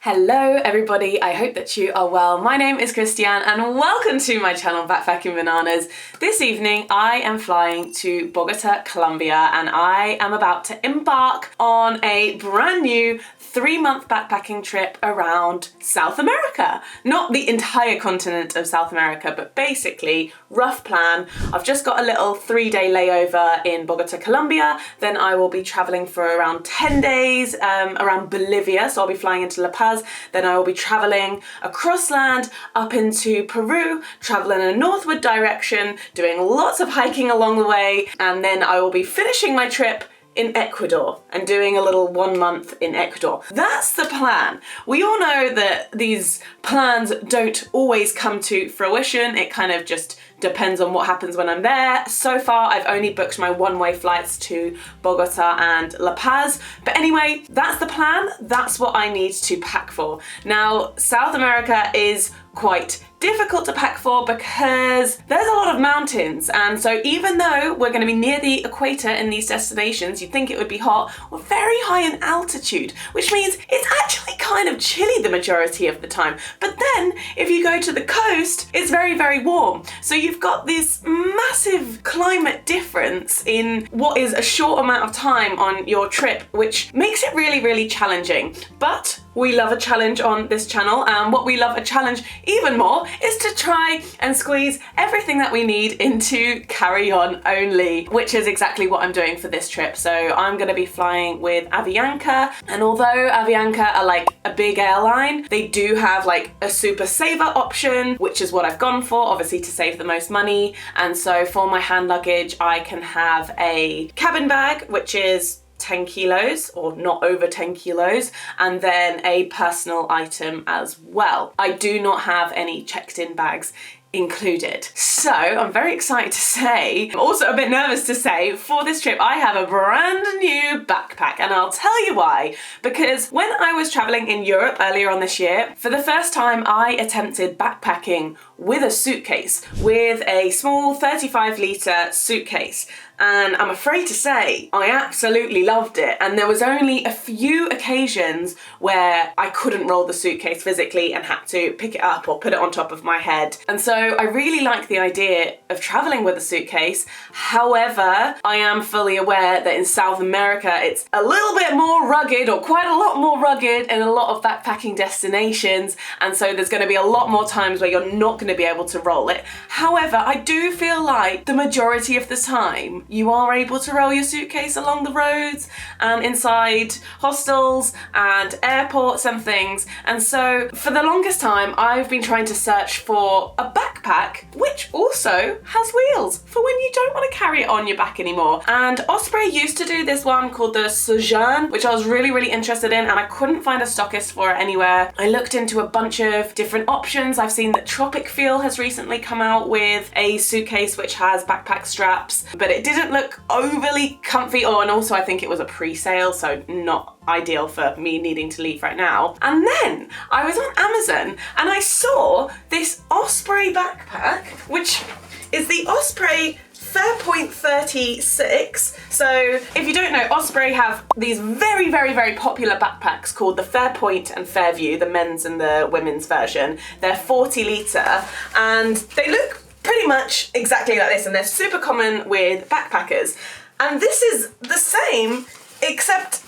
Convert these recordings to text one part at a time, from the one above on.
Hello everybody, I hope that you are well. My name is Christianne and welcome to my channel Backpacking Bananas. This evening I am flying to Bogota, Colombia, and I am about to embark on a brand new 3-month backpacking trip around South America. Not the entire continent of South America, but basically, rough plan. I've just got a little 3-day layover in Bogota, Colombia. Then I will be traveling for around 10 days around Bolivia. So I'll be flying into La Paz. Then I will be traveling across land up into Peru, traveling in a northward direction, doing lots of hiking along the way. And then I will be finishing my trip in Ecuador and doing a little 1 month in Ecuador. That's the plan. We all know that these plans don't always come to fruition. It kind of just depends on what happens when I'm there. So far, I've only booked my one-way flights to Bogota and La Paz. But anyway, that's the plan. That's what I need to pack for. Now, South America is quite difficult to pack for because there's a lot of mountains, and so even though we're going to be near the equator in these destinations, you'd think it would be hot, we're very high in altitude, which means it's actually kind of chilly the majority of the time. But then if you go to the coast, it's very, very warm. So you've got this massive climate difference in what is a short amount of time on your trip, which makes it really, really challenging. But we love a challenge on this channel, and what we love a challenge even more is to try and squeeze everything that we need into carry-on only, which is exactly what I'm doing for this trip. So I'm going to be flying with Avianca, and although Avianca are like a big airline, they do have like a super saver option, which is what I've gone for, obviously to save the most money. And so for my hand luggage, I can have a cabin bag, which is 10 kilos or not over 10 kilos, and then a personal item as well. I do not have any checked in bags included. So I'm very excited to say, I'm also a bit nervous to say, for this trip I have a brand new backpack, and I'll tell you why. Because when I was traveling in Europe earlier on this year, for the first time I attempted backpacking with a suitcase, with a small 35-litre suitcase. And I'm afraid to say, I absolutely loved it. And there was only a few occasions where I couldn't roll the suitcase physically and had to pick it up or put it on top of my head. And so I really like the idea of traveling with a suitcase. However, I am fully aware that in South America, it's a little bit more rugged, or quite a lot more rugged in a lot of backpacking destinations. And so there's going to be a lot more times where you're not going to be able to roll it. However, I do feel like the majority of the time, you are able to roll your suitcase along the roads and inside hostels and airports and things. And so for the longest time, I've been trying to search for a backpack which also has wheels for when you don't want to carry it on your back anymore. And Osprey used to do this one called the Surfshark, which I was really, really interested in, and I couldn't find a stockist for it anywhere. I looked into a bunch of different options. I've seen that Tropic Feel has recently come out with a suitcase which has backpack straps, but it didn't look overly comfy, and also I think it was a pre-sale, so not ideal for me needing to leave right now. And then I was on Amazon and I saw this Osprey backpack, which is the Osprey Fairpoint 36. So if you don't know, Osprey have these very, very, very popular backpacks called the Fairpoint and Fairview, the men's and the women's version. They're 40-litre and they look pretty much exactly like this, and they're super common with backpackers. And this is the same, except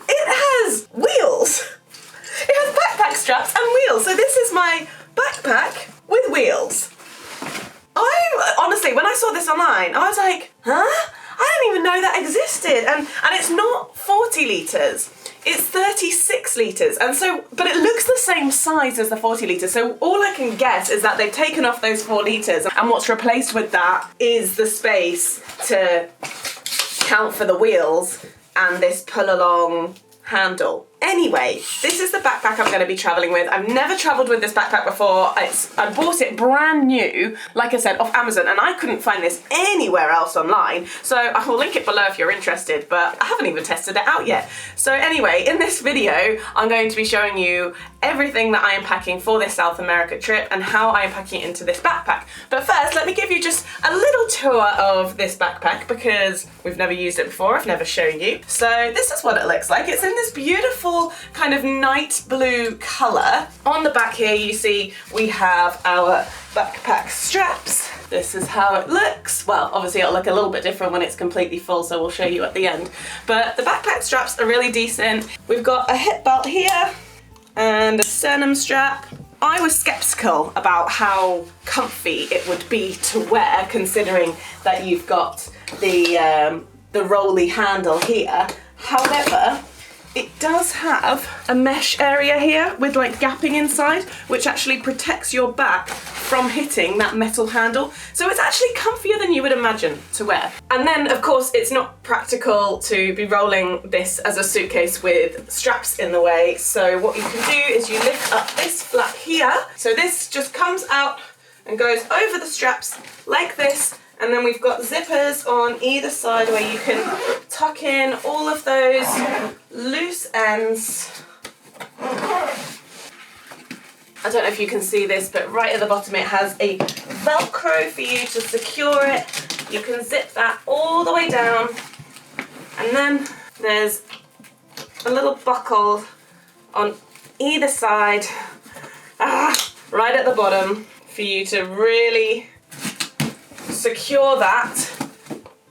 it has wheels. It has backpack straps and wheels. So this is my backpack with wheels. Honestly, when I saw this online, I was like, huh? I didn't even know that existed. And it's not 40 litres. It's 36 litres, and so, but it looks the same size as the 40 litres, so all I can guess is that they've taken off those 4 litres, and what's replaced with that is the space to count for the wheels and this pull-along handle. Anyway, this is the backpack I'm going to be travelling with. I've never travelled with this backpack before. I bought it brand new, like I said, off Amazon, and I couldn't find this anywhere else online. So I will link it below if you're interested, but I haven't even tested it out yet. So anyway, in this video, I'm going to be showing you everything that I am packing for this South America trip and how I am packing it into this backpack. But first, let me give you just a little tour of this backpack because we've never used it before. I've never shown you. So this is what it looks like. It's in this beautiful beautiful kind of night blue colour. On the back here you see we have our backpack straps. This is how it looks. Well, obviously it'll look a little bit different when it's completely full, so we'll show you at the end. But the backpack straps are really decent. We've got a hip belt here and a sternum strap. I was skeptical about how comfy it would be to wear, considering that you've got the rolly handle here. However, it does have a mesh area here with like gapping inside, which actually protects your back from hitting that metal handle. So it's actually comfier than you would imagine to wear. And then of course it's not practical to be rolling this as a suitcase with straps in the way. So what you can do is you lift up this flap here. So this just comes out and goes over the straps like this. And then we've got zippers on either side where you can tuck in all of those loose ends. I don't know if you can see this, but right at the bottom it has a Velcro for you to secure it. You can zip that all the way down. And then there's a little buckle on either side, right at the bottom, for you to really secure that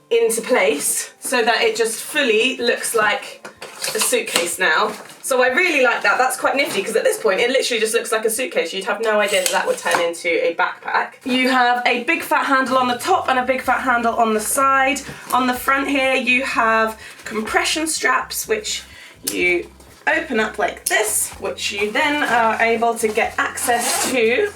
into place so that it just fully looks like a suitcase now. So I really like that. That's quite nifty because at this point it literally just looks like a suitcase. You'd have no idea that that would turn into a backpack. You have a big fat handle on the top and a big fat handle on the side. On the front here you have compression straps which you open up like this, which you then are able to get access to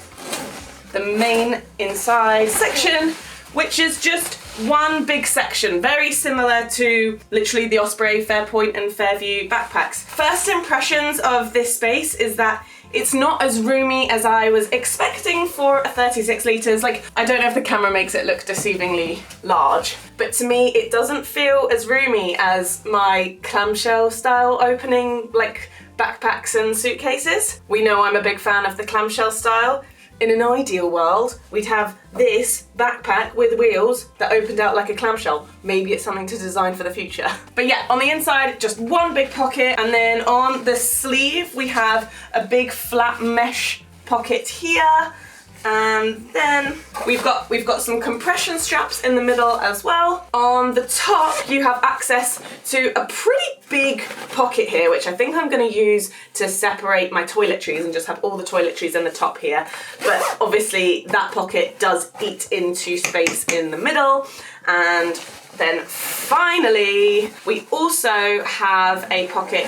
the main inside section, which is just one big section, very similar to literally the Osprey, Fairpoint and Fairview backpacks. First impressions of this space is that it's not as roomy as I was expecting for a 36 litres. Like, I don't know if the camera makes it look deceivingly large, but to me it doesn't feel as roomy as my clamshell style opening like backpacks and suitcases. We know I'm a big fan of the clamshell style. In an ideal world, we'd have this backpack with wheels that opened out like a clamshell. Maybe it's something to design for the future. But yeah, on the inside, just one big pocket, and then on the sleeve, we have a big flat mesh pocket here. And then we've got some compression straps in the middle as well. On the top, you have access to a pretty big pocket here, which I think I'm going to use to separate my toiletries and just have all the toiletries in the top here. But obviously that pocket does eat into space in the middle. And then finally, we also have a pocket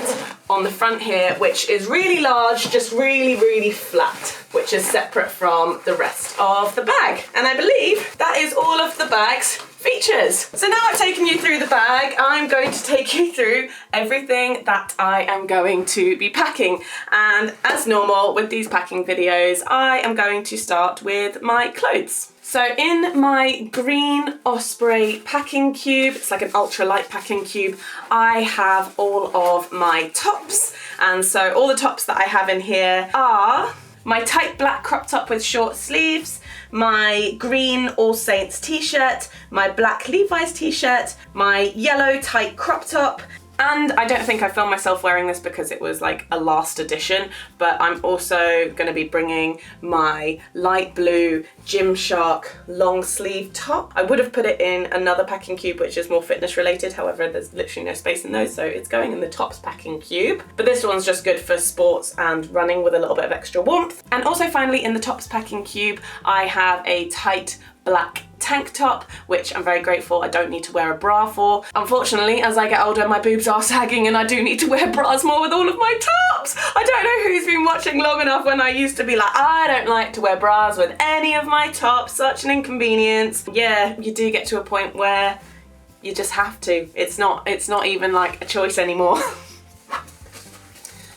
on the front here, which is really large, just really, really flat, which is separate from the rest of the bag. And I believe that is all of the bag's features. So now I've taken you through the bag, I'm going to take you through everything that I am going to be packing. And as normal with these packing videos, I am going to start with my clothes. So in my green Osprey packing cube, it's like an ultralight packing cube, I have all of my tops. And so all the tops that I have in here are my tight black crop top with short sleeves, my green All Saints t-shirt, my black Levi's t-shirt, my yellow tight crop top, and I don't think I filmed myself wearing this because it was like a last edition, but I'm also going to be bringing my light blue Gymshark long sleeve top. I would have put it in another packing cube which is more fitness related, however there's literally no space in those, so it's going in the tops packing cube. But this one's just good for sports and running with a little bit of extra warmth. And also finally in the tops packing cube I have a tight black tank top, which I'm very grateful I don't need to wear a bra for. Unfortunately, as I get older, my boobs are sagging and I do need to wear bras more with all of my tops. I don't know who's been watching long enough when I used to be like, I don't like to wear bras with any of my tops, such an inconvenience. Yeah, you do get to a point where you just have to. It's not even like a choice anymore.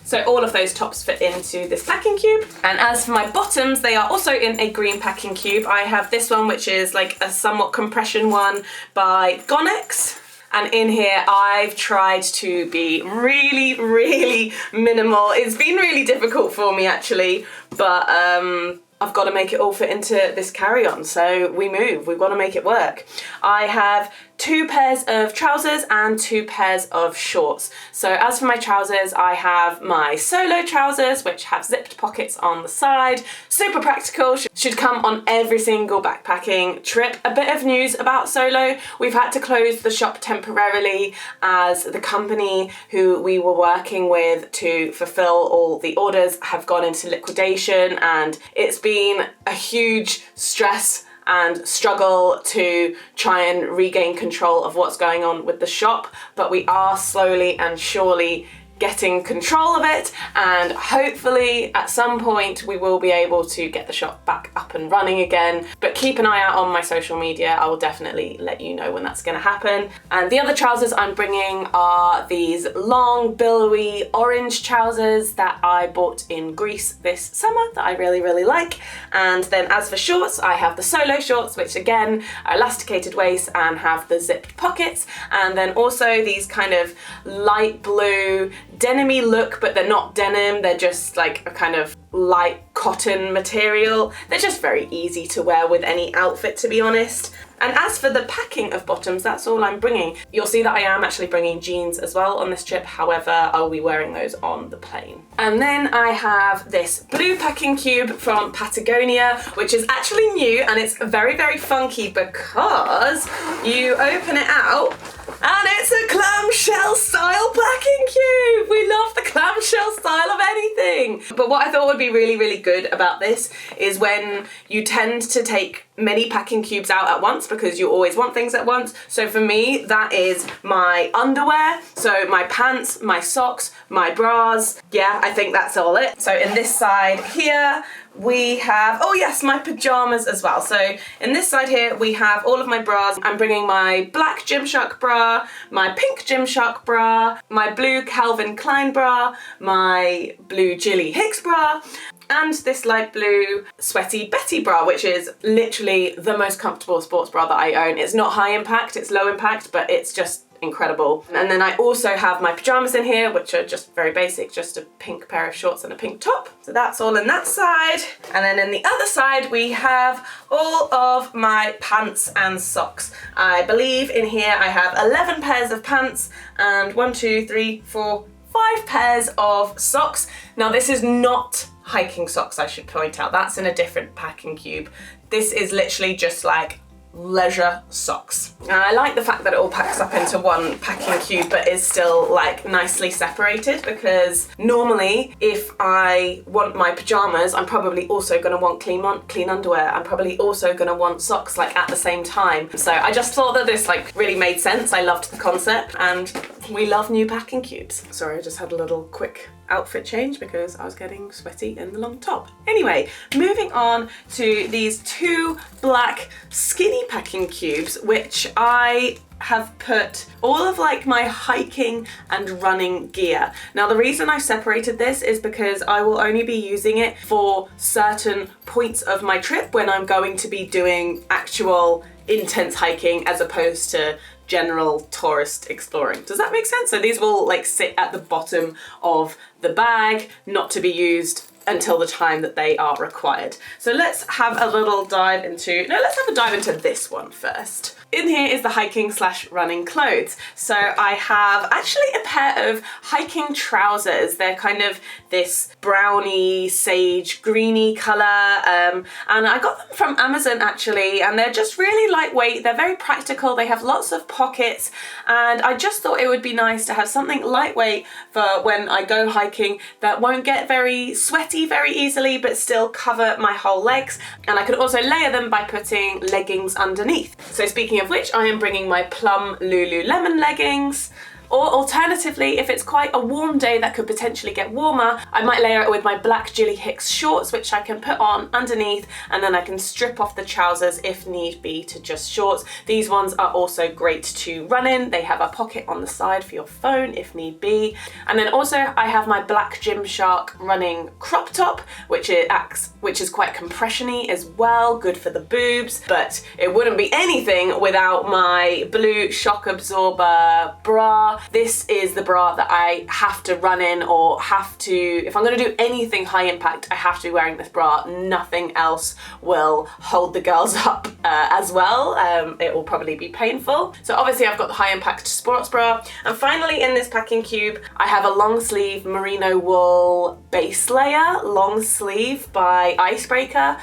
So all of those tops fit into this packing cube. And as for my bottoms, they are also in a green packing cube. I have this one, which is like a somewhat compression one by Gonex. And in here, I've tried to be really, really minimal. It's been really difficult for me actually, but I've got to make it all fit into this carry-on, so we move. We've got to make it work. I have 2 pairs of trousers and 2 pairs of shorts. So as for my trousers, I have my solo trousers, which have zipped pockets on the side. Super practical, should come on every single backpacking trip. A bit of news about Solo. We've had to close the shop temporarily as the company who we were working with to fulfill all the orders have gone into liquidation, and it's been a huge stress and struggle to try and regain control of what's going on with the shop, but we are slowly and surely getting control of it, and hopefully at some point we will be able to get the shop back up and running again. But keep an eye out on my social media, I will definitely let you know when that's going to happen. And the other trousers I'm bringing are these long billowy orange trousers that I bought in Greece this summer that I really like. And then as for shorts, I have the Solo shorts, which again are elasticated waist and have the zipped pockets, and then also these kind of light blue denim-y look, but they're not denim, they're just like a kind of light cotton material. They're just very easy to wear with any outfit, to be honest. And as for the packing of bottoms, that's all I'm bringing. You'll see that I am actually bringing jeans as well on this trip, however, I'll be wearing those on the plane. And then I have this blue packing cube from Patagonia, which is actually new, and it's very funky because you open it out and it's a clamshell style packing cube. We love the clamshell style of anything. But what I thought would be really good about this is when you tend to take many packing cubes out at once because you always want things at once. So for me, that is my underwear, so my pants, my socks, my bras. Yeah, I think that's all it. So in this side here, we have, oh yes, my pajamas as well. So in this side here, we have all of my bras. I'm bringing my black Gymshark bra, my pink Gymshark bra, my blue Calvin Klein bra, my blue Jilly Hicks bra, and this light blue Sweaty Betty bra, which is literally the most comfortable sports bra that I own. It's not high impact, it's low impact, but it's just incredible. And then I also have my pajamas in here, which are just very basic, just a pink pair of shorts and a pink top. So that's all in that side. And then in the other side, we have all of my pants and socks. I believe in here I have 11 pairs of pants and 1, 2, 3, 4, 5 pairs of socks. Now this is not hiking socks, I should point out. That's in a different packing cube. This is literally just like leisure socks. Now I like the fact that it all packs up into one packing cube but is still like nicely separated, because normally if I want my pajamas, I'm probably also going to want clean underwear. I'm probably also going to want socks like at the same time. So I just thought that this like really made sense. I loved the concept, and we love new packing cubes. Sorry, I just had a little quick outfit change because I was getting sweaty in the long top. Anyway, moving on to these 2 black skinny packing cubes, which I have put all of like my hiking and running gear. Now the reason I separated this is because I will only be using it for certain points of my trip when I'm going to be doing actual intense hiking as opposed to general tourist exploring. Does that make sense? So these will like sit at the bottom of the bag, not to be used until the time that they are required. So let's have a little dive into, let's have a dive into this one first. In here is the hiking / running clothes. So I have actually a pair of hiking trousers. They're kind of this browny, sage, greeny colour, and I got them from Amazon actually, and they're just really lightweight. They're very practical. They have lots of pockets, and I just thought it would be nice to have something lightweight for when I go hiking that won't get very sweaty very easily, but still cover my whole legs. And I could also layer them by putting leggings underneath. So speaking of which, I am bringing my plum Lululemon leggings. Or alternatively, if it's quite a warm day that could potentially get warmer, I might layer it with my black Jilly Hicks shorts, which I can put on underneath, and then I can strip off the trousers if need be to just shorts. These ones are also great to run in. They have a pocket on the side for your phone if need be. And then also I have my black Gymshark running crop top, which is quite compression-y as well, good for the boobs, but it wouldn't be anything without my blue shock absorber bra. bra. This is the bra that I have to run in, or have to, if I'm going to do anything high impact, I have to be wearing this bra. Nothing else will hold the girls up as well. It will probably be painful. So obviously I've got the high impact sports bra. And finally in this packing cube, I have a long sleeve merino wool base layer, long sleeve by Icebreaker.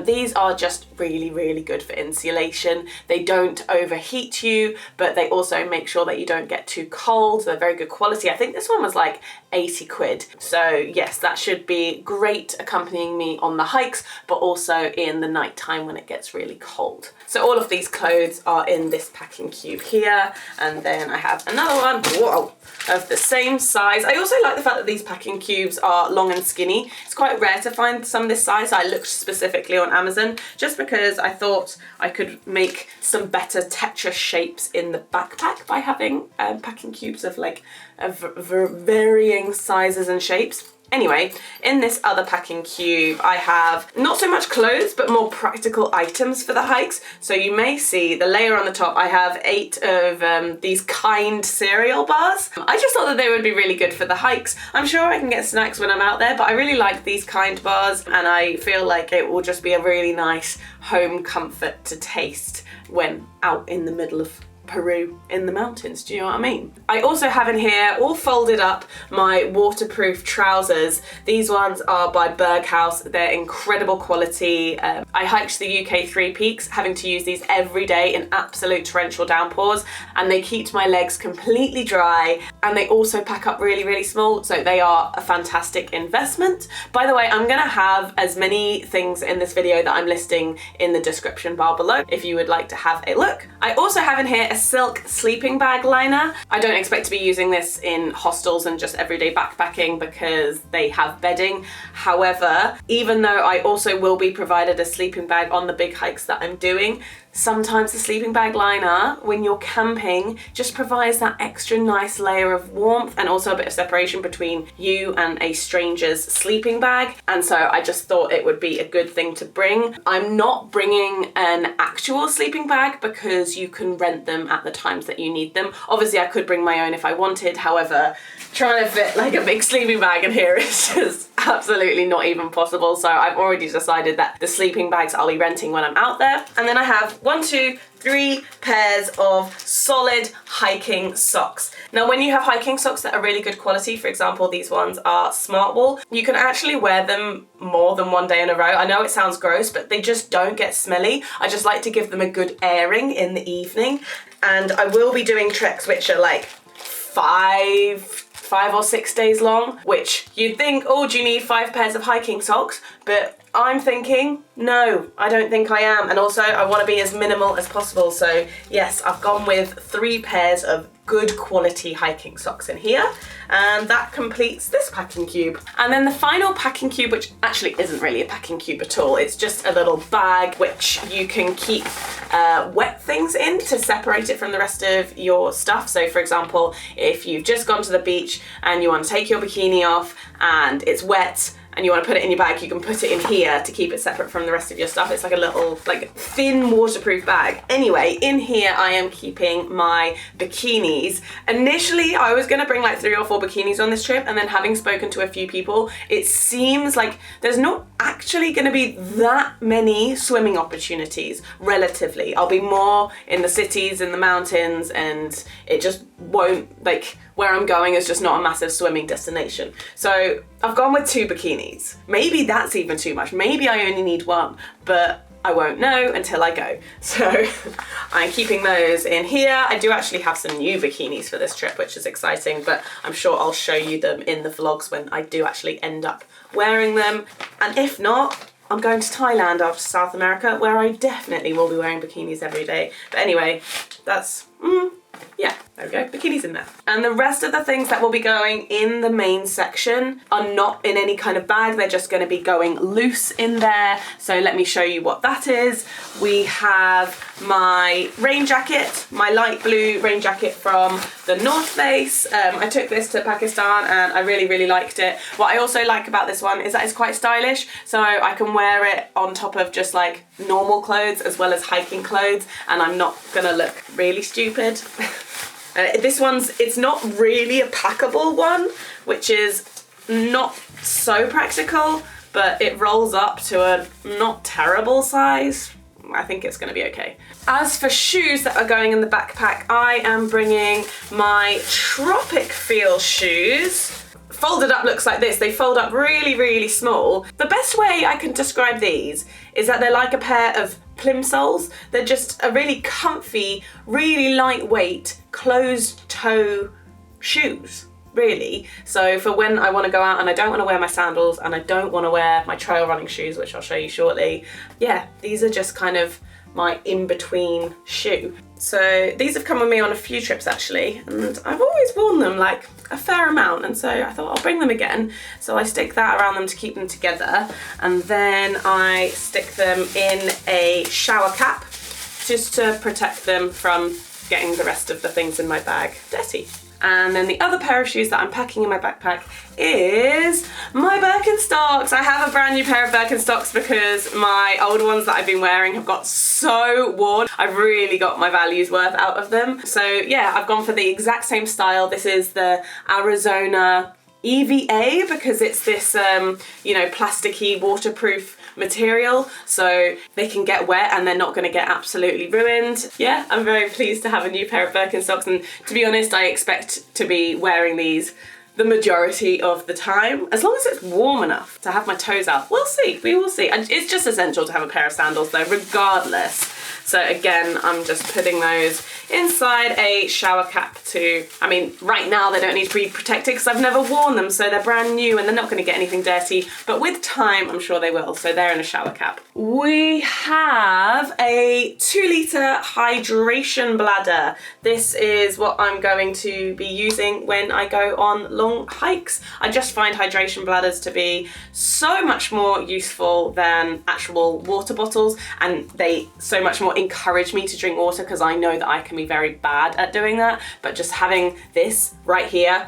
These are just really, really good for insulation. They don't overheat you, but they also make sure that you don't get too cold. They're very good quality. I think this one was like 80 quid. So yes, that should be great accompanying me on the hikes, but also in the night time when it gets really cold. So all of these clothes are in this packing cube here. And then I have another one, whoa, of the same size. I also like the fact that these packing cubes are long and skinny. It's quite rare to find some this size. I looked specifically on Amazon just because I thought I could make some better Tetris shapes in the backpack by having packing cubes of like varying sizes and shapes. Anyway, in this other packing cube, I have not so much clothes, but more practical items for the hikes. So you may see the layer on the top, I have 8 of these Kind cereal bars. I just thought that they would be really good for the hikes. I'm sure I can get snacks when I'm out there, but I really like these Kind bars, and I feel like it will just be a really nice home comfort to taste when out in the middle of Peru in the mountains, do you know what I mean? I also have in here, all folded up, my waterproof trousers. These ones are by Berghaus. They're incredible quality. I hiked the UK 3 peaks, having to use these every day in absolute torrential downpours, and they keep my legs completely dry, and they also pack up really, really small, so they are a fantastic investment. By the way, I'm gonna have as many things in this video that I'm listing in the description bar below if you would like to have a look. I also have in here a silk sleeping bag liner. I don't expect to be using this in hostels and just everyday backpacking because they have bedding. However, even though I also will be provided a sleeping bag on the big hikes that I'm doing, sometimes the sleeping bag liner, when you're camping, just provides that extra nice layer of warmth and also a bit of separation between you and a stranger's sleeping bag. And so I just thought it would be a good thing to bring. I'm not bringing an actual sleeping bag because you can rent them at the times that you need them. Obviously I could bring my own if I wanted. However, trying to fit like a big sleeping bag in here is just absolutely not even possible. So I've already decided that the sleeping bags I'll be renting when I'm out there. And then I have 1, 2, 3 pairs of solid hiking socks. Now, when you have hiking socks that are really good quality, for example, these ones are Smart Wool, you can actually wear them more than one day in a row. I know it sounds gross, but they just don't get smelly. I just like to give them a good airing in the evening. And I will be doing treks which are like 5 or 6 days long, which you'd think, oh, do you need 5 pairs of hiking socks? But I'm thinking, no, I don't think I am. And also I want to be as minimal as possible. So yes, I've gone with 3 pairs of good quality hiking socks in here. And that completes this packing cube. And then the final packing cube, which actually isn't really a packing cube at all, it's just a little bag which you can keep wet things in to separate it from the rest of your stuff. So for example, if you've just gone to the beach and you want to take your bikini off and it's wet, and you want to put it in your bag, you can put it in here to keep it separate from the rest of your stuff. It's like a little, like, thin waterproof bag. Anyway, in here I am keeping my bikinis. Initially, I was gonna bring like 3 or 4 bikinis on this trip, and then having spoken to a few people, it seems like there's not actually gonna be that many swimming opportunities, relatively. I'll be more in the cities and the mountains, and it just won't, like, where I'm going is just not a massive swimming destination. So I've gone with 2 bikinis. Maybe that's even too much. Maybe I only need 1, but I won't know until I go. So I'm keeping those in here. I do actually have some new bikinis for this trip, which is exciting, but I'm sure I'll show you them in the vlogs when I do actually end up wearing them. And if not, I'm going to Thailand after South America, where I definitely will be wearing bikinis every day. But anyway, that's, yeah, there we go, bikinis in there. And the rest of the things that will be going in the main section are not in any kind of bag, they're just going to be going loose in there. So let me show you what that is. We have my rain jacket, my light blue rain jacket from the North Face. I took this to Pakistan and I really, really liked it. What I also like about this one is that it's quite stylish, so I can wear it on top of just like normal clothes as well as hiking clothes, and I'm not gonna look really stupid. It's not really a packable one, which is not so practical, but it rolls up to a not terrible size. I think it's going to be okay. As for shoes that are going in the backpack, I am bringing my Tropic Feel shoes. Folded up looks like this. They fold up really, really small. The best way I can describe these is that they're like a pair of plimsolls. They're just a really comfy, really lightweight, closed-toe shoes, really. So for when I want to go out and I don't want to wear my sandals and I don't want to wear my trail running shoes, which I'll show you shortly, yeah, these are just kind of my in-between shoe. So these have come with me on a few trips actually, and I've always worn them like a fair amount, and so I thought I'll bring them again. So I stick that around them to keep them together, and then I stick them in a shower cap just to protect them from getting the rest of the things in my bag dirty. And then the other pair of shoes that I'm packing in my backpack is my Birkenstocks. I have a brand new pair of Birkenstocks because my old ones that I've been wearing have got so worn. I've really got my value's worth out of them. So yeah, I've gone for the exact same style. This is the Arizona EVA because it's this, you know, plasticky, waterproof material, so they can get wet and they're not going to get absolutely ruined. Yeah, I'm very pleased to have a new pair of Birkenstocks, and to be honest, I expect to be wearing these the majority of the time, as long as it's warm enough to have my toes out. We'll see, we will see. And it's just essential to have a pair of sandals though, regardless. So again, I'm just putting those inside a shower cap to, I mean, right now they don't need to be protected because I've never worn them, so they're brand new and they're not going to get anything dirty, but with time I'm sure they will, so they're in a shower cap. We have a 2-litre hydration bladder. This is what I'm going to be using when I go on long hikes. I just find hydration bladders to be so much more useful than actual water bottles, and they so much more encourage me to drink water because I know that I can be very bad at doing that, but just having this right here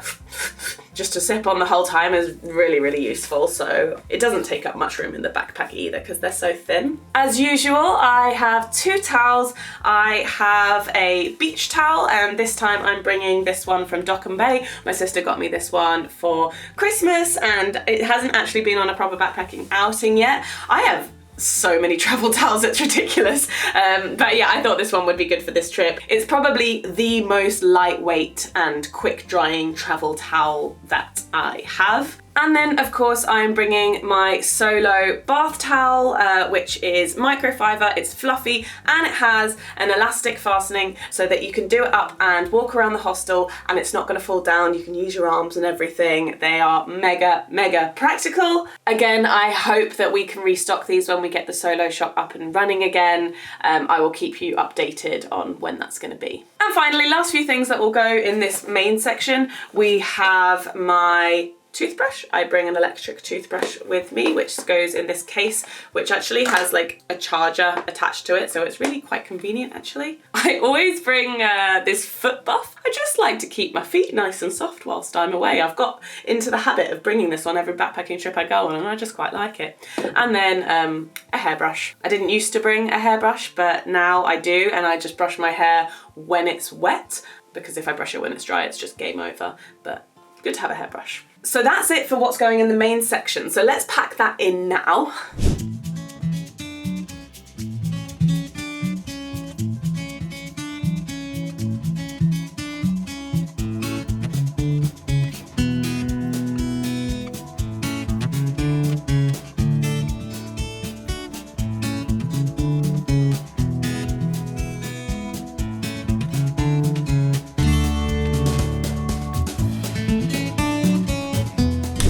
just to sip on the whole time is really, really useful. So it doesn't take up much room in the backpack either because they're so thin. As usual, I have 2 towels. I have a beach towel, and this time I'm bringing this one from Dock and Bay. My sister got me this one for Christmas and it hasn't actually been on a proper backpacking outing yet. I have so many travel towels, it's ridiculous. But yeah, I thought this one would be good for this trip. It's probably the most lightweight and quick drying travel towel that I have. And then of course I'm bringing my Solo bath towel, which is microfiber, it's fluffy, and it has an elastic fastening so that you can do it up and walk around the hostel and it's not going to fall down. You can use your arms and everything. They are mega, mega practical. Again, I hope that we can restock these when we get the Solo shop up and running again. I will keep you updated on when that's going to be. And finally, last few things that will go in this main section, we have my toothbrush. I bring an electric toothbrush with me, which goes in this case, which actually has like a charger attached to it, so it's really quite convenient actually. I always bring this foot buff. I just like to keep my feet nice and soft whilst I'm away. I've got into the habit of bringing this on every backpacking trip I go on, and I just quite like it. And then a hairbrush. I didn't used to bring a hairbrush, but now I do, and I just brush my hair when it's wet, because if I brush it when it's dry, it's just game over, but good to have a hairbrush. So that's it for what's going in the main section. So let's pack that in now.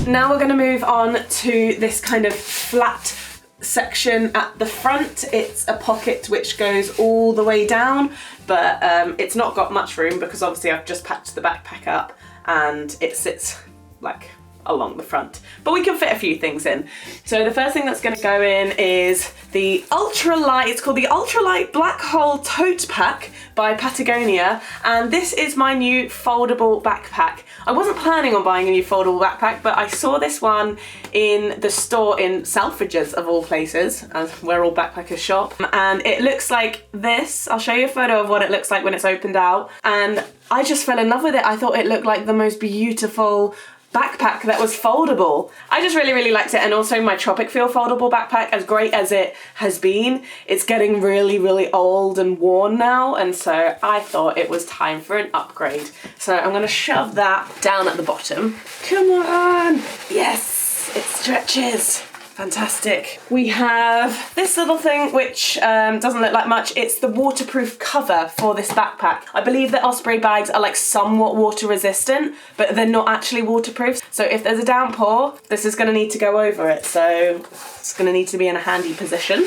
Now we're going to move on to this kind of flat section at the front. It's a pocket which goes all the way down, but it's not got much room because obviously I've just packed the backpack up and it sits like along the front, but we can fit a few things in. So the first thing that's going to go in is the ultralight, it's called the Ultralight Black Hole Tote Pack by Patagonia, and this is my new foldable backpack. I wasn't planning on buying a new foldable backpack, but I saw this one in the store in Selfridges of all places, as where all backpackers shop, and it looks like this. I'll show you a photo of what it looks like when it's opened out, and I just fell in love with it. I thought it looked like the most beautiful backpack that was foldable. I just really liked it, and also my Tropic Feel foldable backpack, as great as it has been, it's getting really old and worn now, and so I thought it was time for an upgrade. So I'm gonna shove that down at the bottom. Come on! Yes, it stretches. Fantastic. We have this little thing which doesn't look like much. It's the waterproof cover for this backpack. I believe that Osprey bags are like somewhat water resistant, but they're not actually waterproof. So if there's a downpour, this is gonna need to go over it. So it's gonna need to be in a handy position.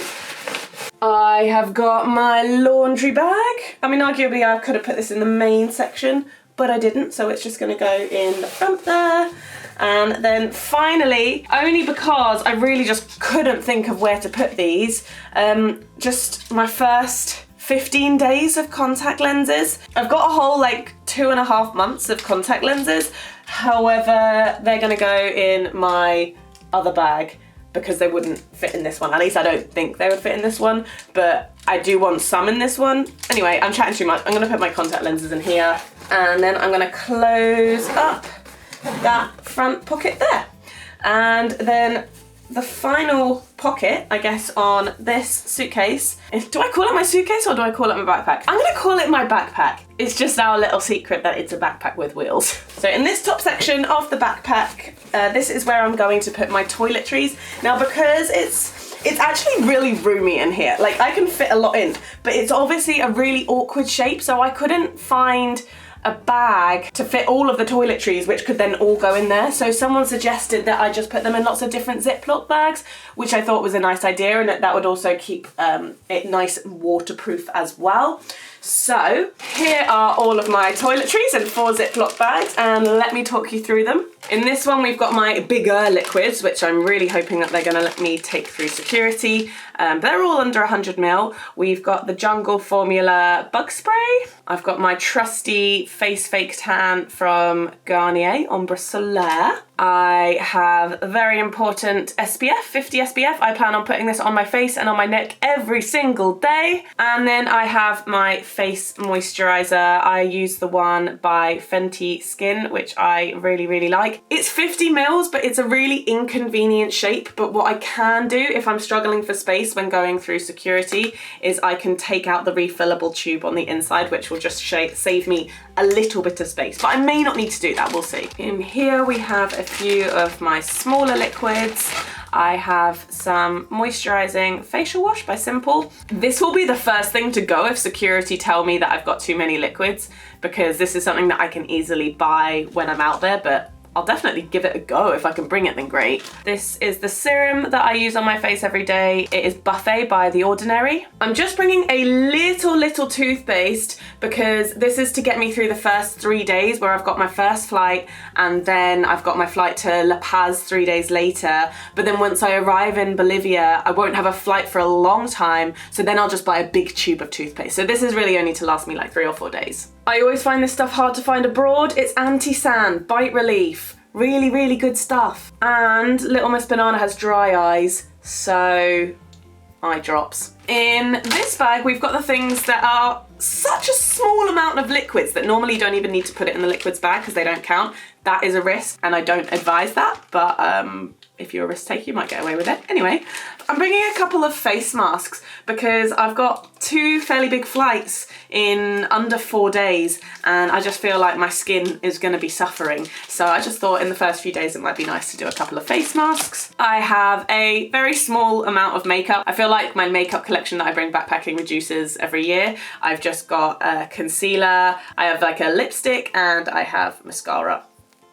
I have got my laundry bag. I mean, arguably I could have put this in the main section, but I didn't, so it's just gonna go in the front there. And then finally, only because I really just couldn't think of where to put these, just my first 15 days of contact lenses. I've got a whole like 2.5 months of contact lenses. However, they're gonna go in my other bag because they wouldn't fit in this one. At least I don't think they would fit in this one, but I do want some in this one. Anyway, I'm chatting too much. I'm gonna put my contact lenses in here, and then I'm gonna close up that front pocket there. And then the final pocket, I guess, on this suitcase is, do I call it my suitcase or do I call it my backpack? I'm gonna call it my backpack. It's just our little secret that it's a backpack with wheels. So in this top section of the backpack, this is where I'm going to put my toiletries. Now, because it's actually really roomy in here, like I can fit a lot in, but it's obviously a really awkward shape, so I couldn't find a bag to fit all of the toiletries, which could then all go in there. So someone suggested that I just put them in lots of different Ziploc bags, which I thought was a nice idea, and that would also keep it nice and waterproof as well. So here are all of my toiletries in 4 Ziploc bags, and let me talk you through them. In this one, we've got my bigger liquids, which I'm really hoping that they're gonna let me take through security. They're all under 100 ml. We've got the Jungle Formula bug spray. I've got my trusty face fake tan from Garnier, Ombre Solaire. I have a very important SPF, 50 SPF. I plan on putting this on my face and on my neck every single day. And then I have my face moisturizer. I use the one by Fenty Skin, which I really like. It's 50 mils, but it's a really inconvenient shape. But what I can do if I'm struggling for space when going through security is I can take out the refillable tube on the inside, which will just save me a little bit of space. But I may not need to do that, we'll see. In here we have a few of my smaller liquids. I have some moisturizing facial wash by Simple. This will be the first thing to go if security tell me that I've got too many liquids, because this is something that I can easily buy when I'm out there, but I'll definitely give it a go. If I can bring it, then great. This is the serum that I use on my face every day. It is Buffet by The Ordinary. I'm just bringing a little toothpaste because this is to get me through the first 3 days where I've got my first flight, and then I've got my flight to La Paz 3 days later. But then once I arrive in Bolivia, I won't have a flight for a long time, so then I'll just buy a big tube of toothpaste. So this is really only to last me like 3 or 4 days. I always find this stuff hard to find abroad. It's anti-sand, bite relief. Really good stuff. And Little Miss Banana has dry eyes, so eye drops. In this bag, we've got the things that are such a small amount of liquids that normally you don't even need to put it in the liquids bag because they don't count. That is a risk, and I don't advise that, but if you're a risk taker, you might get away with it. Anyway, I'm bringing a couple of face masks because I've got 2 fairly big flights in under 4 days, and I just feel like my skin is going to be suffering. So I just thought in the first few days it might be nice to do a couple of face masks. I have a very small amount of makeup. I feel like my makeup collection that I bring backpacking reduces every year. I've just got a concealer, I have like a lipstick, and I have mascara.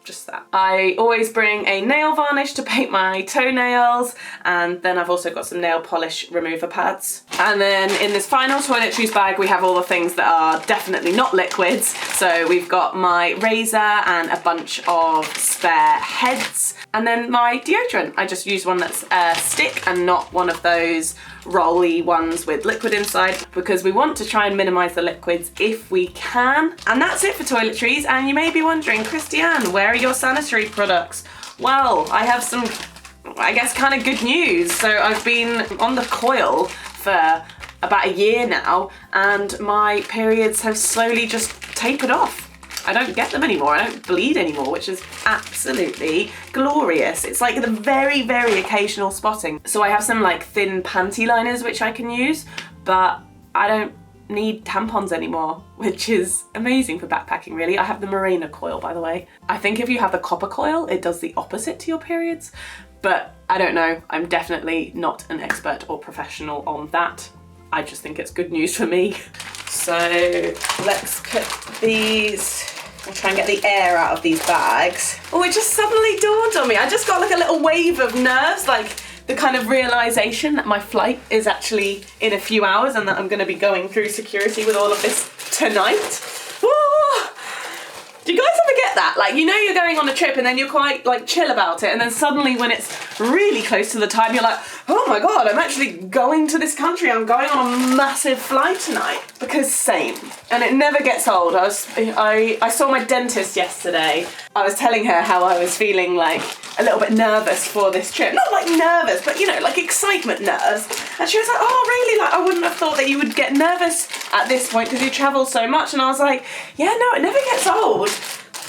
just that. I always bring a nail varnish to paint my toenails, and then I've also got some nail polish remover pads. And then in this final toiletries bag, we have all the things that are definitely not liquids. So we've got my razor and a bunch of spare heads, and then my deodorant. I just use one that's a stick and not one of those rolly ones with liquid inside, because we want to try and minimize the liquids if we can. And that's it for toiletries. And you may be wondering, Christianne, where are your sanitary products? Well, I have some, I guess, kind of good news. So I've been on the coil for about a year now, and my periods have slowly just tapered off. I don't get them anymore. I don't bleed anymore, which is absolutely glorious. It's like the very, very occasional spotting. So I have some like thin panty liners which I can use, but I don't need tampons anymore, which is amazing for backpacking, really. I have the Morena coil, by the way. I think if you have the copper coil, it does the opposite to your periods, but I don't know. I'm definitely not an expert or professional on that. I just think it's good news for me. So let's put these, we'll try and get the air out of these bags. Oh, it just suddenly dawned on me. I just got like a little wave of nerves, like the kind of realization that my flight is actually in a few hours and that I'm gonna be going through security with all of this tonight. Ooh. Do you guys ever get that? Like, you know you're going on a trip and then you're quite like chill about it, and then suddenly when it's really close to the time, you're like, oh my God, I'm actually going to this country. I'm going on a massive flight tonight. Because same. And it never gets old. I saw my dentist yesterday. I was telling her how I was feeling like a little bit nervous for this trip. Not like nervous, but you know, like excitement nerves. And she was like, oh really? Like, I wouldn't have thought that you would get nervous at this point because you travel so much. And I was like, yeah, no, it never gets old.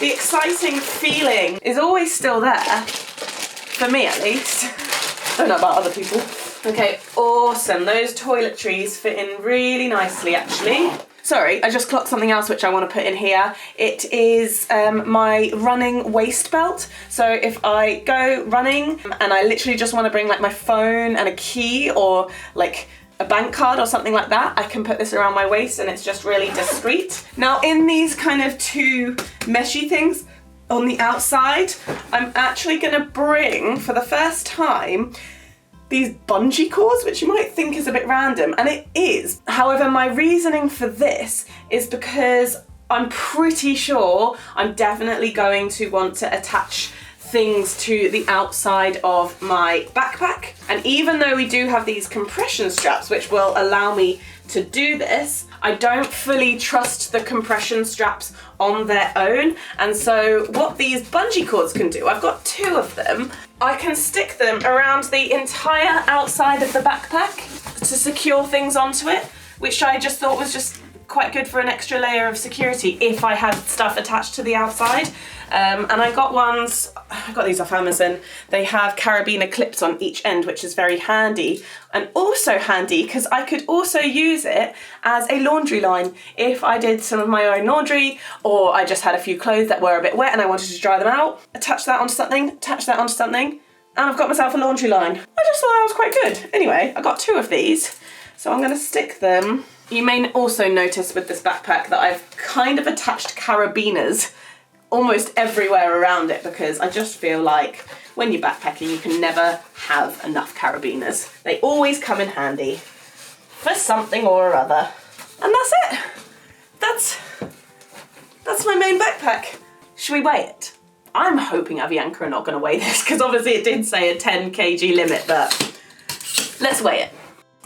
The exciting feeling is always still there. For me, at least. I don't know about other people. Okay, awesome. Those toiletries fit in really nicely, actually. Sorry, I just clocked something else which I want to put in here. It is my running waist belt. So if I go running and I literally just want to bring like my phone and a key or like a bank card or something like that, I can put this around my waist and it's just really discreet. Now in these kind of two meshy things on the outside, I'm actually gonna bring, for the first time, these bungee cords, which you might think is a bit random, and it is. However, my reasoning for this is because I'm pretty sure I'm definitely going to want to attach things to the outside of my backpack. And even though we do have these compression straps, which will allow me to do this, I don't fully trust the compression straps on their own. And so what these bungee cords can do, I've got two of them, I can stick them around the entire outside of the backpack to secure things onto it, which I just thought was just quite good for an extra layer of security if I had stuff attached to the outside. And I got these off Amazon. They have carabiner clips on each end, which is very handy. And also handy because I could also use it as a laundry line. If I did some of my own laundry, or I just had a few clothes that were a bit wet and I wanted to dry them out, attach that onto something, and I've got myself a laundry line. I just thought that was quite good. Anyway, I got two of these, so I'm gonna stick them. You may also notice with this backpack that I've kind of attached carabiners almost everywhere around it, because I just feel like when you're backpacking you can never have enough carabiners. They always come in handy for something or other. And that's it. That's my main backpack. Should we weigh it? I'm hoping Avianca are not going to weigh this, because obviously it did say a 10 kg limit, but let's weigh it.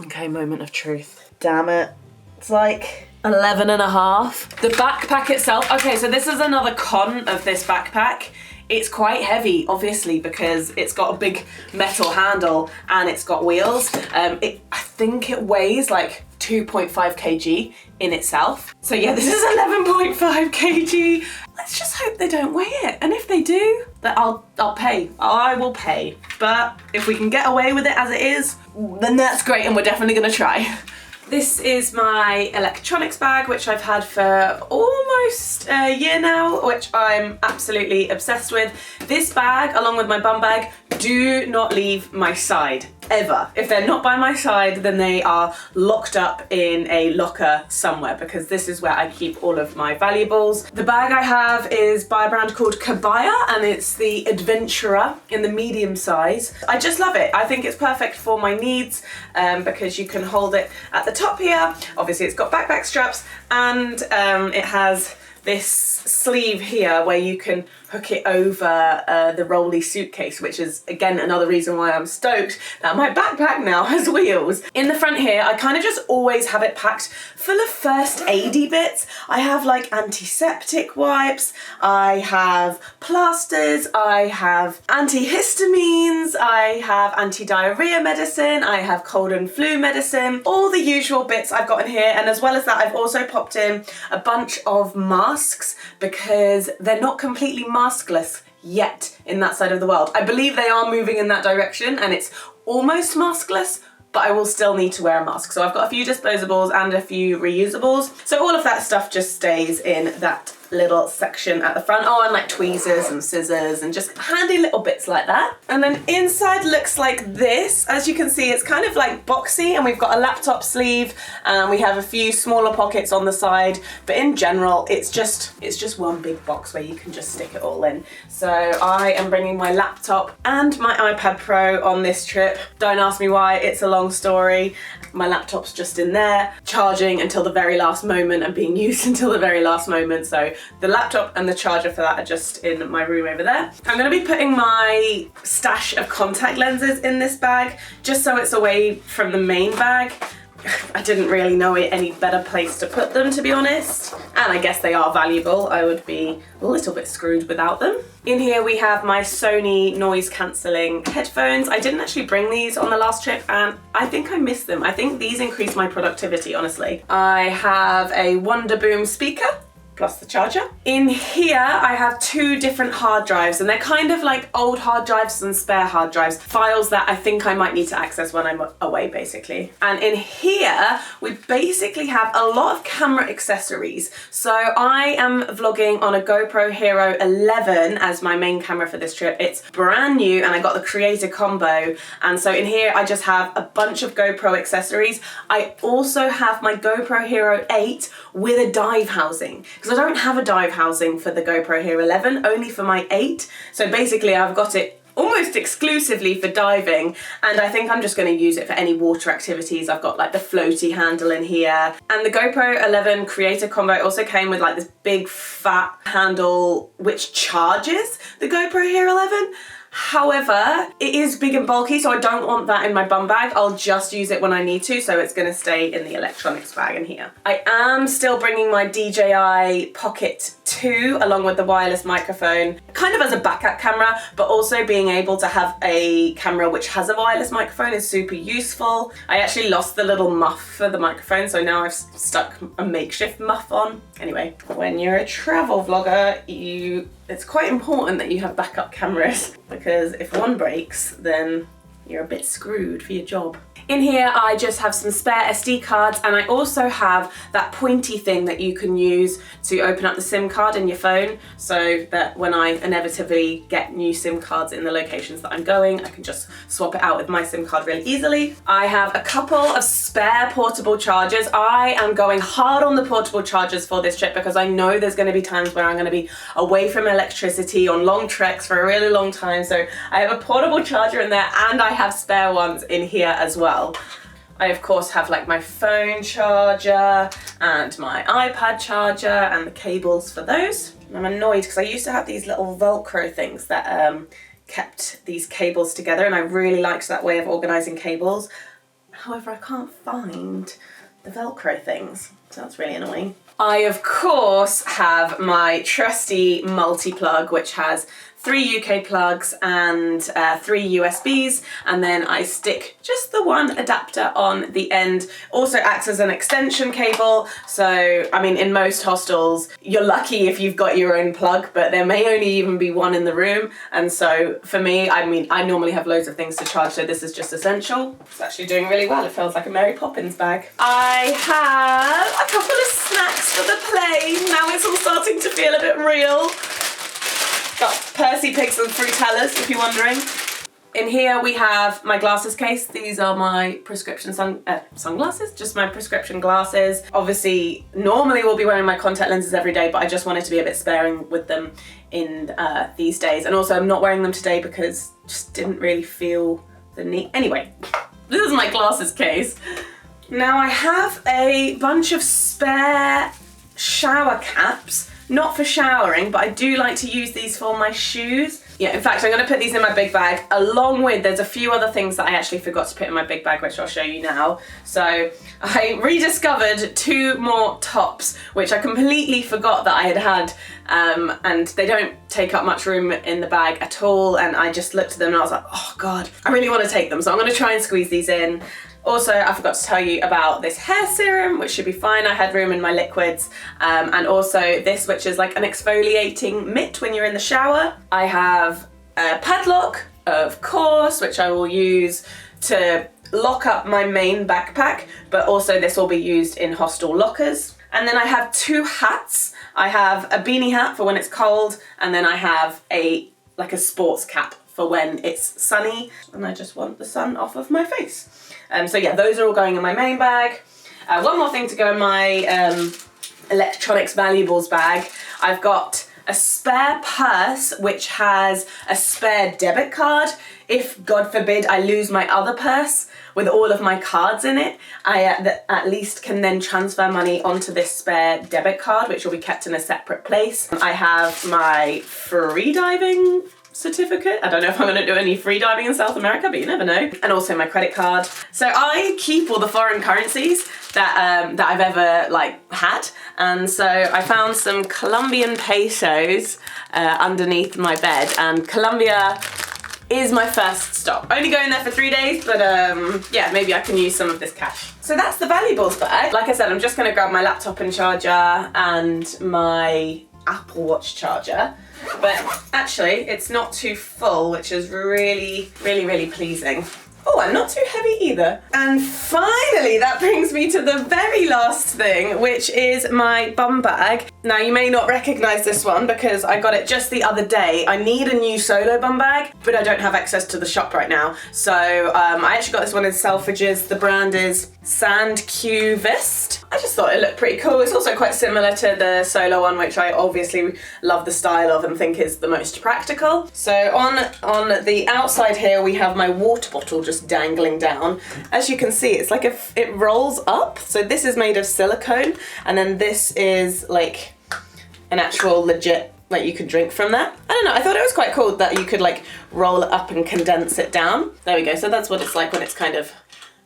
Okay, moment of truth. Damn it. It's like 11.5. The backpack itself, okay, so this is another con of this backpack. It's quite heavy, obviously, because it's got a big metal handle and it's got wheels. I think it weighs like 2.5 kg in itself. So yeah, this is 11.5 kg. Let's just hope they don't weigh it. And if they do, then I'll pay. I will pay. But if we can get away with it as it is, then that's great, and we're definitely gonna try. This is my electronics bag, which I've had for almost a year now, which I'm absolutely obsessed with. This bag, along with my bum bag, do not leave my side. ever. If they're not by my side, then they are locked up in a locker somewhere, because this is where I keep all of my valuables. The bag I have is by a brand called Kabaya, and it's the Adventurer in the medium size. I just love it. I think it's perfect for my needs because you can hold it at the top here. Obviously it's got backpack straps, and it has this sleeve here where you can hook it over the rolly suitcase, which is again another reason why I'm stoked that my backpack now has wheels. In the front here, I kind of just always have it packed full of first aidy bits. I have like antiseptic wipes, I have plasters, I have antihistamines, I have anti-diarrhea medicine, I have cold and flu medicine, all the usual bits I've got in here. And as well as that, I've also popped in a bunch of masks because they're not completely maskless yet in that side of the world. I believe they are moving in that direction and it's almost maskless, but I will still need to wear a mask. So I've got a few disposables and a few reusables. So all of that stuff just stays in that little section at the front. Oh, and like tweezers and scissors and just handy little bits like that. And then inside looks like this. As you can see, it's kind of like boxy, and we've got a laptop sleeve and we have a few smaller pockets on the side, but in general it's just one big box where you can just stick it all in. So I am bringing my laptop and my iPad Pro on this trip. Don't ask me why, it's a long story. My laptop's just in there, charging until the very last moment and being used until the very last moment. So the laptop and the charger for that are just in my room over there. I'm going to be putting my stash of contact lenses in this bag, just so it's away from the main bag. I didn't really know any better place to put them, to be honest. And I guess they are valuable. I would be a little bit screwed without them. In here we have my Sony noise cancelling headphones. I didn't actually bring these on the last trip and I think I missed them. I think these increase my productivity, honestly. I have a Wonderboom speaker, plus the charger. In here, I have two different hard drives, and they're kind of like old hard drives and spare hard drives, files that I think I might need to access when I'm away, basically. And in here, we basically have a lot of camera accessories. So I am vlogging on a GoPro Hero 11 as my main camera for this trip. It's brand new, and I got the creator combo. And so in here, I just have a bunch of GoPro accessories. I also have my GoPro Hero 8 with a dive housing, because I don't have a dive housing for the GoPro Hero 11, only for my 8. So basically I've got it almost exclusively for diving, and I think I'm just going to use it for any water activities. I've got like the floaty handle in here, and the GoPro 11 creator combo also came with like this big fat handle which charges the GoPro Hero 11. However, it is big and bulky, so I don't want that in my bum bag. I'll just use it when I need to, so it's going to stay in the electronics bag in here. I am still bringing my DJI Pocket 2 along with the wireless microphone, kind of as a backup camera, but also being able to have a camera which has a wireless microphone is super useful. I actually lost the little muff for the microphone, so now I've stuck a makeshift muff on. Anyway, when you're a travel vlogger, it's quite important that you have backup cameras, because if one breaks, then you're a bit screwed for your job. In here, I just have some spare SD cards, and I also have that pointy thing that you can use to open up the SIM card in your phone, so that when I inevitably get new SIM cards in the locations that I'm going, I can just swap it out with my SIM card really easily. I have a couple of spare portable chargers. I am going hard on the portable chargers for this trip because I know there's going to be times where I'm going to be away from electricity on long treks for a really long time. So I have a portable charger in there, and I have spare ones in here as well. I of course have like my phone charger and my iPad charger and the cables for those. I'm annoyed because I used to have these little Velcro things that kept these cables together, and I really liked that way of organising cables. However, I can't find the Velcro things, so that's really annoying. I of course have my trusty multi-plug, which has 3 UK plugs and 3 USBs, and then I stick just the one adapter on the end. Also acts as an extension cable, so I mean in most hostels you're lucky if you've got your own plug, but there may only even be one in the room, and so for me, I mean I normally have loads of things to charge, so this is just essential. It's actually doing really well. It feels like a Mary Poppins bag. I have a couple of snacks for the plane. Now it's all starting to feel a bit real. Got Percy Pigs and Fruitellas, if you're wondering. In here we have my glasses case. These are my prescription sunglasses, just my prescription glasses. Obviously, normally we'll be wearing my contact lenses every day, but I just wanted to be a bit sparing with them in these days. And also I'm not wearing them today because just didn't really feel the need. Anyway, this is my glasses case. Now I have a bunch of spare shower caps, not for showering, but I do like to use these for my shoes. Yeah, in fact, I'm gonna put these in my big bag along with, there's a few other things that I actually forgot to put in my big bag, which I'll show you now. So I rediscovered 2 more tops, which I completely forgot that I had, and they don't take up much room in the bag at all. And I just looked at them and I was like, oh God, I really wanna take them. So I'm gonna try and squeeze these in. Also, I forgot to tell you about this hair serum, which should be fine. I had room in my liquids. And also this, which is like an exfoliating mitt when you're in the shower. I have a padlock, of course, which I will use to lock up my main backpack, but also this will be used in hostel lockers. And then I have 2 hats. I have a beanie hat for when it's cold, and then I have like a sports cap for when it's sunny and I just want the sun off of my face. So yeah, those are all going in my main bag. One more thing to go in my electronics valuables bag. I've got a spare purse which has a spare debit card. If, God forbid, I lose my other purse with all of my cards in it, I at least can then transfer money onto this spare debit card, which will be kept in a separate place. I have my freediving certificate. I don't know if I'm going to do any free diving in South America, but you never know. And also my credit card. So I keep all the foreign currencies that I've ever had. And so I found some Colombian pesos underneath my bed, and Colombia is my first stop. Only going there for 3 days, but yeah, maybe I can use some of this cash. So that's the valuables bag. Like I said, I'm just going to grab my laptop and charger and my Apple Watch charger. But actually, it's not too full, which is really, really, really pleasing. Oh, and not too heavy either. And finally, that brings me to the very last thing, which is my bum bag. Now, you may not recognize this one because I got it just the other day. I need a new solo bum bag, but I don't have access to the shop right now. So I actually got this one in Selfridges. The brand is Sandcuvist. I just thought it looked pretty cool. It's also quite similar to the solo one, which I obviously love the style of and think is the most practical. So on the outside here, we have my water bottle just dangling down. As you can see, it's like it rolls up. So this is made of silicone, and then this is like an actual legit, like you could drink from that. I don't know, I thought it was quite cool that you could like roll it up and condense it down. There we go, so that's what it's like when it's kind of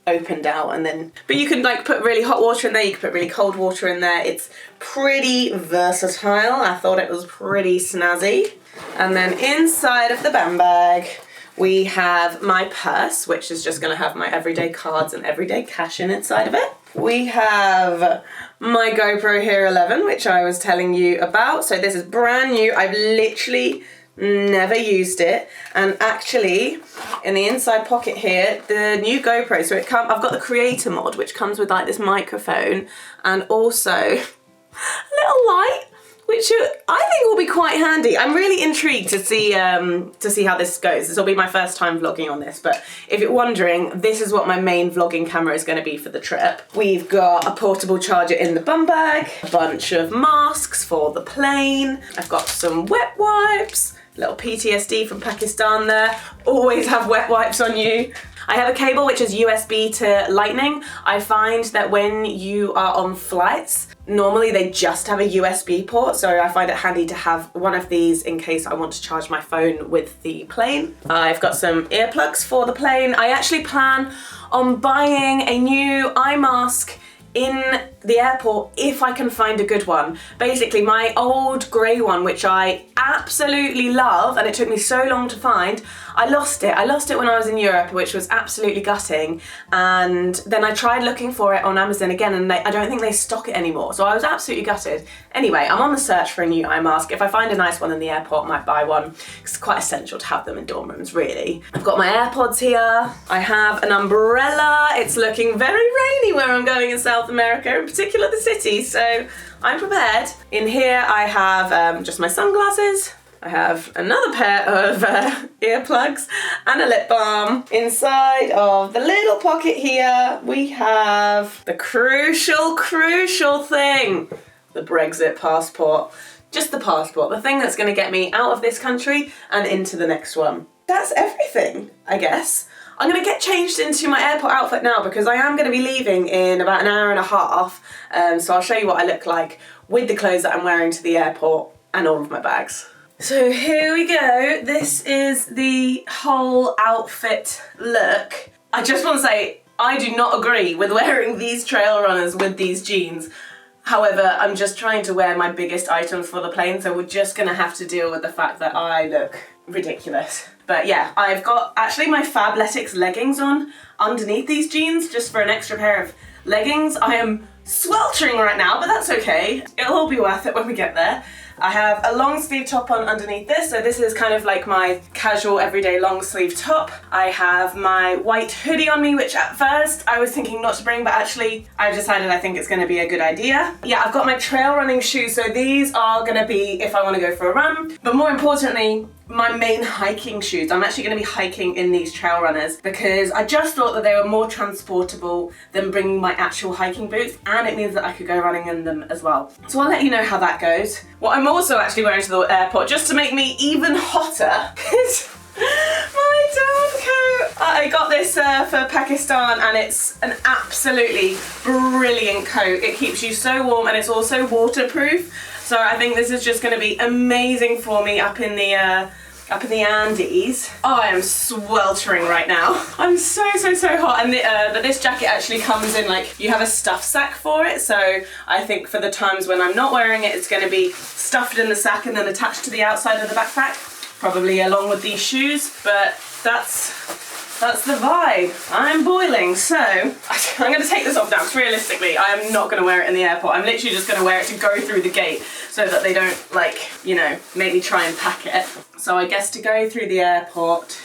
opened out, and then, but you can like put really hot water in there, you can put really cold water in there. It's pretty versatile. I thought it was pretty snazzy. And then inside of the bum bag, we have my purse, which is just gonna have my everyday cards and everyday cash inside of it. We have my GoPro Hero 11, which I was telling you about. So this is brand new. I've literally never used it. And actually, in the inside pocket here, the new GoPro, so I've got the creator mod, which comes with like this microphone and also a little light, which I think will be quite handy. I'm really intrigued to see how this goes. This will be my first time vlogging on this, but if you're wondering, this is what my main vlogging camera is going to be for the trip. We've got a portable charger in the bum bag, a bunch of masks for the plane. I've got some wet wipes, little PTSD from Pakistan there. Always have wet wipes on you. I have a cable which is USB to lightning. I find that when you are on flights, normally they just have a USB port, so I find it handy to have one of these in case I want to charge my phone with the plane. I've got some earplugs for the plane. I actually plan on buying a new eye mask in the airport if I can find a good one. Basically, my old grey one, which I absolutely love, and it took me so long to find, I lost it. I lost it when I was in Europe, which was absolutely gutting. And then I tried looking for it on Amazon again, and I don't think they stock it anymore. So I was absolutely gutted. Anyway, I'm on the search for a new eye mask. If I find a nice one in the airport, I might buy one. It's quite essential to have them in dorm rooms, really. I've got my AirPods here. I have an umbrella. It's looking very rainy where I'm going in South America, in particular the city, so I'm prepared. In here I have just my sunglasses, I have another pair of earplugs and a lip balm. Inside of the little pocket here, we have the crucial thing, the Brexit passport. Just the passport, the thing that's gonna get me out of this country and into the next one. That's everything, I guess. I'm gonna get changed into my airport outfit now because I am gonna be leaving in about an hour and a half. So I'll show you what I look like with the clothes that I'm wearing to the airport and all of my bags. So here we go. This is the whole outfit look. I just want to say, I do not agree with wearing these trail runners with these jeans. However, I'm just trying to wear my biggest items for the plane, so we're just gonna have to deal with the fact that I look ridiculous. But yeah, I've got actually my Fabletics leggings on underneath these jeans, just for an extra pair of leggings. I am sweltering right now, but that's okay. It'll all be worth it when we get there. I have a long sleeve top on underneath this, so this is kind of like my casual everyday long sleeve top. I have my white hoodie on me, which at first I was thinking not to bring, but actually I've decided I think it's gonna be a good idea. Yeah, I've got my trail running shoes, so these are gonna be if I wanna go for a run, but more importantly, my main hiking shoes. I'm actually going to be hiking in these trail runners because I just thought that they were more transportable than bringing my actual hiking boots, and it means that I could go running in them as well. So I'll let you know how that goes. What I'm also actually wearing to the airport, just to make me even hotter, is my down coat. I got this for Pakistan and it's an absolutely brilliant coat. It keeps you so warm and it's also waterproof. So I think this is just going to be amazing for me up in the Andes. Oh, I am sweltering right now. I'm so hot, and but this jacket actually comes in like you have a stuff sack for it. So I think for the times when I'm not wearing it, it's going to be stuffed in the sack and then attached to the outside of the backpack, probably along with these shoes. But that's the vibe. I'm boiling, so I'm going to take this off now because realistically I am not going to wear it in the airport. I'm literally just going to wear it to go through the gate so that they don't, like, you know, make me try and pack it. So I guess to go through the airport,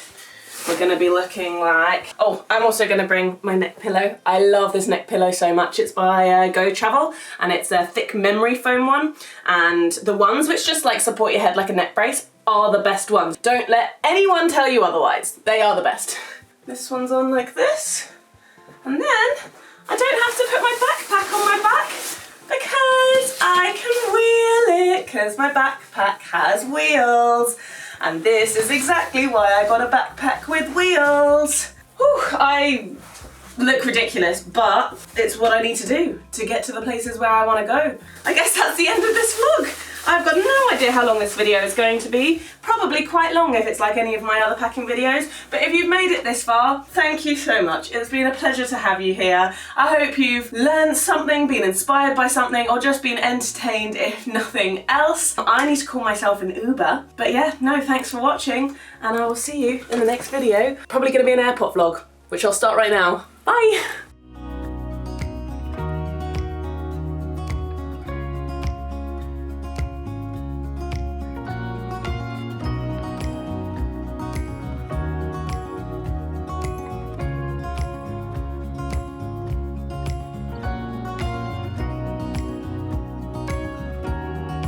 we're going to be looking like... Oh, I'm also going to bring my neck pillow. I love this neck pillow so much. It's by Go Travel, and it's a thick memory foam one. And the ones which just like support your head like a neck brace are the best ones. Don't let anyone tell you otherwise. They are the best. This one's on like this, and then I don't have to put my backpack on my back because I can wheel it, because my backpack has wheels, and this is exactly why I got a backpack with wheels. Whew, I look ridiculous, but it's what I need to do to get to the places where I want to go. I guess that's the end of this vlog. I've got no idea how long this video is going to be. Probably quite long if it's like any of my other packing videos. But if you've made it this far, thank you so much. It's been a pleasure to have you here. I hope you've learned something, been inspired by something, or just been entertained if nothing else. I need to call myself an Uber. But yeah, no, thanks for watching, and I will see you in the next video. Probably gonna be an airport vlog, which I'll start right now. Bye!